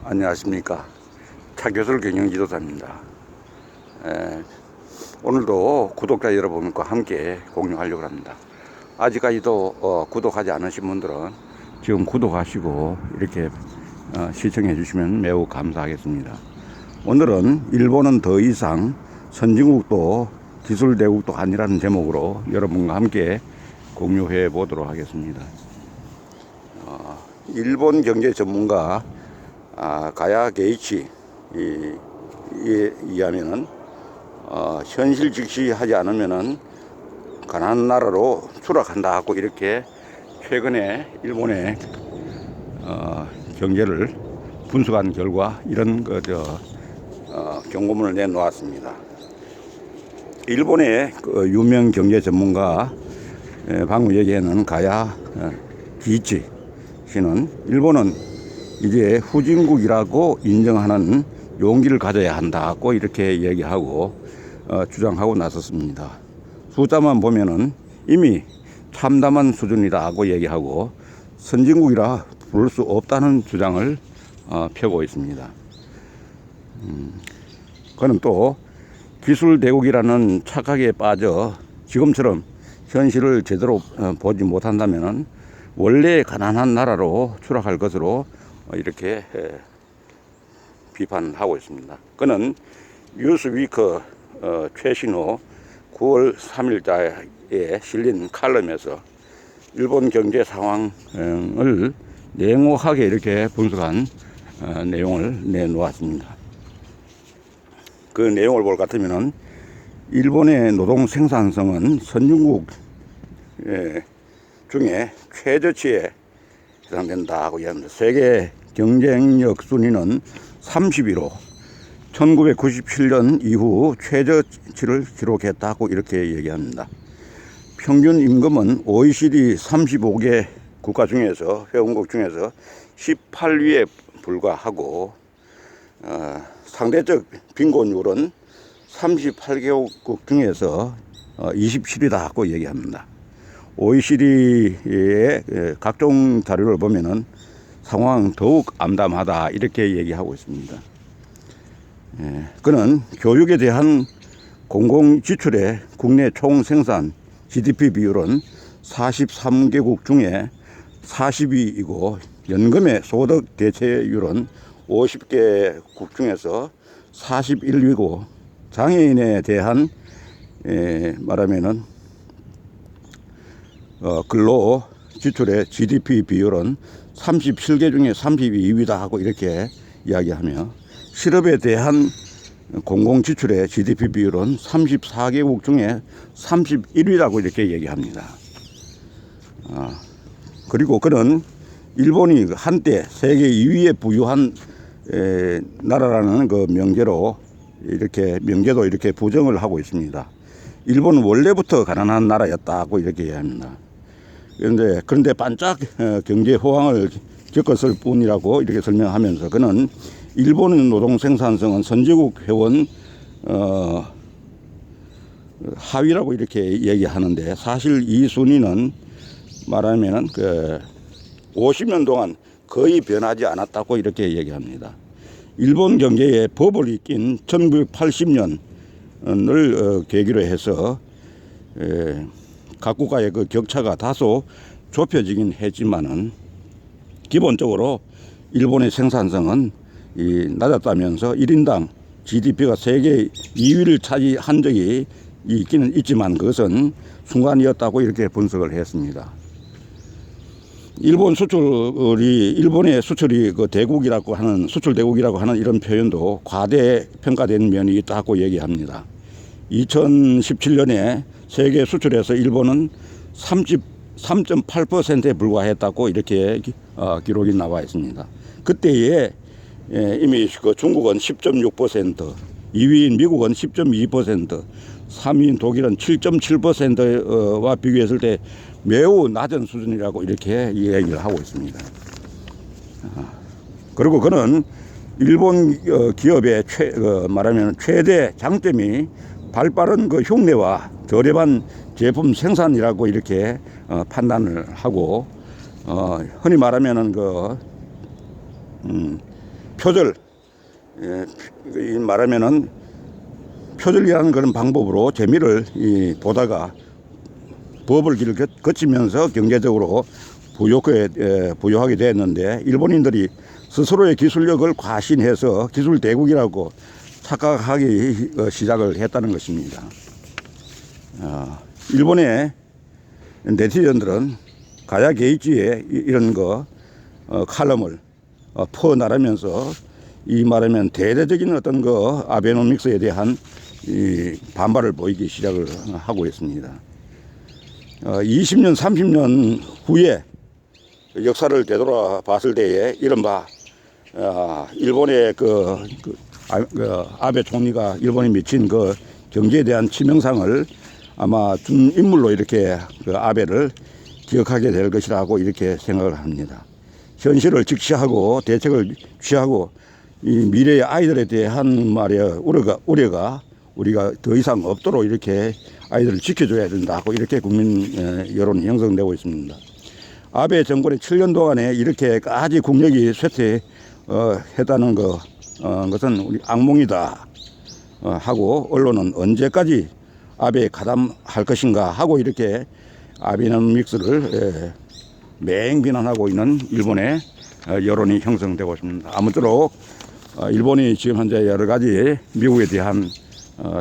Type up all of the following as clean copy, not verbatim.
안녕하십니까. 차교술 경영지도사입니다. 오늘도 구독자 여러분과 함께 공유하려고 합니다. 아직까지도 구독하지 않으신 분들은 지금 구독하시고 이렇게 시청해 주시면 매우 감사하겠습니다. 오늘은 일본은 더 이상 선진국도 기술대국도 아니라는 제목으로 여러분과 함께 공유해 보도록 하겠습니다. 일본 경제 전문가 가야 게이치에 의하면은 현실 직시하지 않으면은 가난한 나라로 추락한다 하고 이렇게 최근에 일본의 경제를 분석한 결과 이런 경고문을 내놓았습니다. 일본의 유명 경제 전문가 방금 얘기하는 가야 게이치 씨는 일본은 이제 후진국이라고 인정하는 용기를 가져야 한다고 이렇게 얘기하고 주장하고 나섰습니다. 숫자만 보면은 이미 참담한 수준이라고 얘기하고 선진국이라 부를 수 없다는 주장을 펴고 있습니다. 그는 또 기술대국이라는 착각에 빠져 지금처럼 현실을 제대로 보지 못한다면은 원래 가난한 나라로 추락할 것으로 이렇게 비판하고 있습니다. 그는 뉴스위크 최신호 9월 3일자에 실린 칼럼에서 일본 경제 상황을 냉혹하게 이렇게 분석한 내용을 내놓았습니다. 그 내용을 볼 것 같으면은 일본의 노동 생산성은 선진국 중에 최저치에 해당된다고 이야기합니다. 세계 경쟁력 순위는 30위로 1997년 이후 최저치를 기록했다고 이렇게 얘기합니다. 평균 임금은 OECD 35개 국가 중에서 회원국 중에서 18위에 불과하고 상대적 빈곤율은 38개국 중에서 27위다고 얘기합니다. OECD의 각종 자료를 보면은 상황 더욱 암담하다 이렇게 얘기하고 있습니다. 그는 교육에 대한 공공 지출의 국내 총 생산 GDP 비율은 43개국 중에 40위이고 연금의 소득 대체율은 50개국 중에서 41위고 장애인에 대한 말하면은 근로 지출의 GDP 비율은 37개 중에 32위다 하고 이렇게 이야기하며 실업에 대한 공공 지출의 GDP 비율은 34개국 중에 31위라고 이렇게 얘기합니다. 그리고 그는 일본이 한때 세계 2위에 부유한 나라라는 그 명제도 이렇게 부정을 하고 있습니다. 일본은 원래부터 가난한 나라였다고 이렇게 이야기합니다. 그런데 반짝 경제 호황을 겪었을 뿐이라고 이렇게 설명하면서 그는 일본의 노동 생산성은 선진국 회원 하위라고 이렇게 얘기하는데 사실 이 순위는 말하면은 50년 동안 거의 변하지 않았다고 이렇게 얘기합니다. 일본 경제에 버블이 낀 1980년을 계기로 해서 각 국가의 그 격차가 다소 좁혀지긴 했지만은 기본적으로 일본의 생산성은 낮았다면서 1인당 GDP가 세계 2위를 차지한 적이 있기는 있지만 그것은 순간이었다고 이렇게 분석을 했습니다. 일본의 수출이 그 대국이라고 하는 수출 대국이라고 하는 이런 표현도 과대평가된 면이 있다고 얘기합니다. 2017년에 세계 수출에서 일본은 33.8%에 불과했다고 이렇게 기록이 나와 있습니다. 그때에 이미 그 중국은 10.6%, 2위인 미국은 10.2%, 3위인 독일은 7.7%와 비교했을 때 매우 낮은 수준이라고 이렇게 얘기를 하고 있습니다. 그리고 그는 일본 기업의 말하면 최대 장점이 발빠른 그 흉내와 저렴한 제품 생산이라고 이렇게 판단을 하고 흔히 말하면은 표절, 이 말하면은 표절이라는 그런 방법으로 재미를 보다가 법을 길을 거치면서 경제적으로 부유하게 됐는데, 일본인들이 스스로의 기술력을 과신해서 기술 대국이라고 착각하기 시작을 했다는 것입니다. 일본의 네티즌들은 가야 게이지에 이런 칼럼을 퍼나르면서 이 말하면 대대적인 어떤 아베노믹스에 대한 이 반발을 보이기 시작을 하고 있습니다. 20년, 30년 후에 역사를 되돌아 봤을 때에 이른바 일본의 아베 총리가 일본에 미친 경제에 대한 치명상을 아마 준 인물로 이렇게 아베를 기억하게 될 것이라고 이렇게 생각을 합니다. 현실을 직시하고 대책을 취하고 이 미래의 아이들에 대한 우려가 우리가 더 이상 없도록 이렇게 아이들을 지켜줘야 된다고 이렇게 국민 여론이 형성되고 있습니다. 아베 정권의 7년 동안에 이렇게까지 국력이 쇠퇴했다는 것은 우리 악몽이다 하고, 언론은 언제까지 아베에 가담할 것인가 하고 이렇게 아베노믹스를 맹비난하고 있는 일본의 여론이 형성되고 있습니다. 아무쪼록 일본이 지금 현재 여러 가지 미국에 대한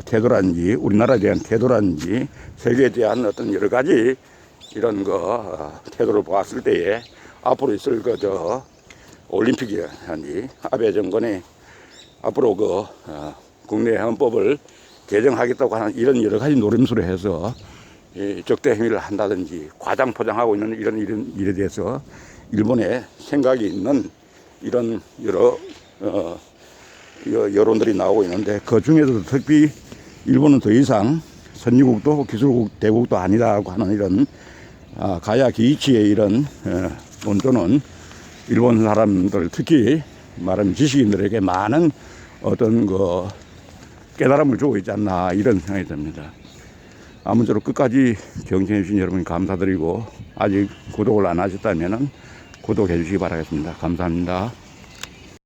태도라든지 우리나라에 대한 태도라든지 세계에 대한 어떤 여러 가지 이런 태도를 보았을 때에 앞으로 있을 올림픽이라든지 아베 정권의 앞으로 국내 헌법을 개정하겠다고 하는 이런 여러 가지 노림수를 해서 적대 행위를 한다든지 과장 포장하고 있는 이런 일에 대해서 일본에 생각이 있는 이런 여러 여론들이 나오고 있는데, 그 중에서도 특히 일본은 더 이상 선진국도 기술국 대국도 아니라고 하는 이런 가야 기이치의 이런 논조는 일본 사람들, 특히 말하면 지식인들에게 많은 어떤 깨달음을 주고 있지 않나 이런 생각이 듭니다. 아무쪼록 끝까지 경청해 주신 여러분 감사드리고, 아직 구독을 안 하셨다면 구독해 주시기 바라겠습니다. 감사합니다.